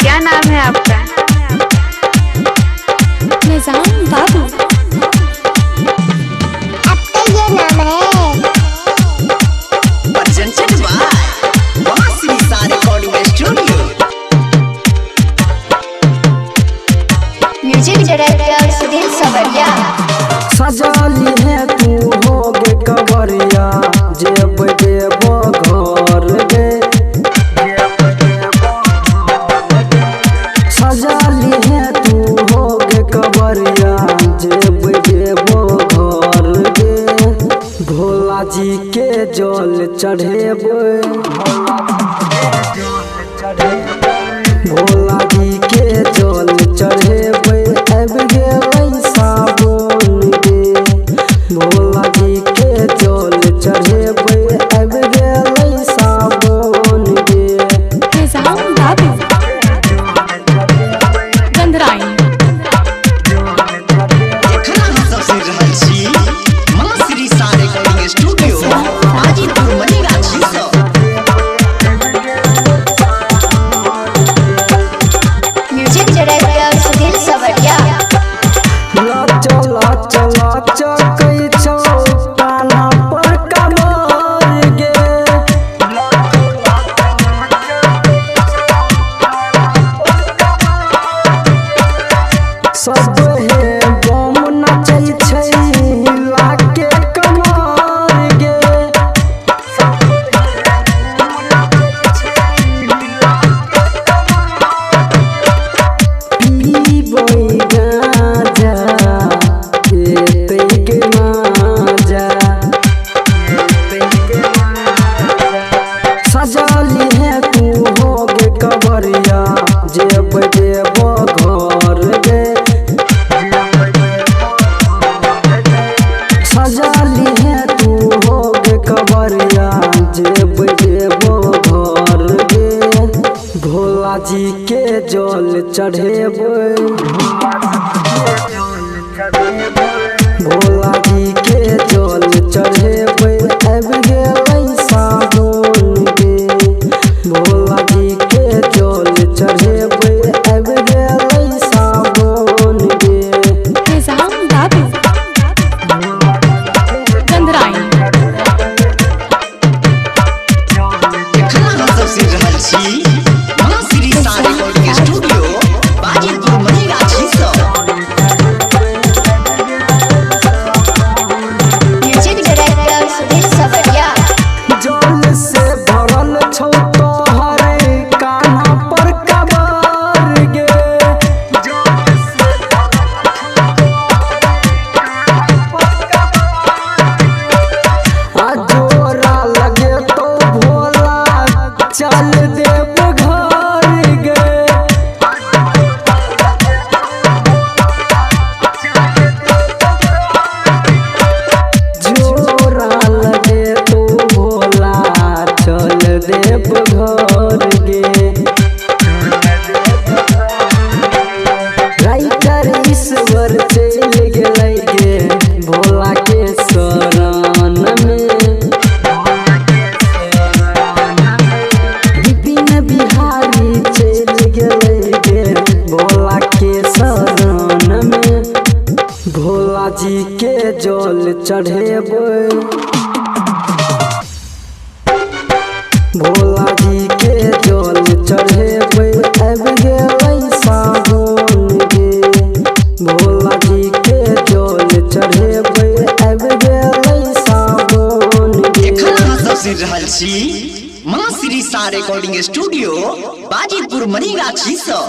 क्या नाम है आपका? निजाम बाबू। आपका ये नाम है? म्यूजिक डायरेक्टर सुधीर सवरिया। सजाली है तू होगे कवरिया जेब देव घर गे। सजाली है तू होगे कवरिया जेब देव घर गे। भोला जी के जल चढ़ेबे, भोला जी के जल चढ़ेबे। अब गेलै सावन गे, भोला जी के जल चढ़ेबे। अब गेलै सावन गे। निजाम बाबू गंधराई। म्यूजिक डायरेक्टर सुधीर सवरिया। चला चला चकै छौ कान्हा पर कमर गे। सब हे बम नचै छै हिला के कमर गे। पीबै गांजा एतै के माजा। सजाली है तू होगे कवरिया जेब देव घर गे। सजाली है तू होगे कवरिया जेब देव घर गे। भोला जी के जल चढ़ेबे, भोला जी के जल चढ़ेबे। अब गेलै सावन गे, भोला जी के जल चढ़ेबे। अब गेलै सावन गे। निजाम बाबू गंधराई। म्यूजिक डायरेक्टर सुधीर सवरिया। जल से भरल छौ तोहर कान्हा पर कमर गे। आ जोरा लगे तो भोला चल देव घर गे। जोरा लगे तो भोला चल देव घर गे। राइटर ईश्वर चल गेलै गे भोला के शरण में। विपिन बिहारी चल गेलै गे भोला के शरण में। भोला जी के जल चढ़ेबे, भोला जी के जल चढ़ेबे। अब गेलै सावन गे, भोला जी के जल चढ़ेबे। अब गेलै सावन गे। सुन रहल छी माँ श्री सा रिकॉर्डिंग स्टूडियो बाजीपुर मनीगाछी से।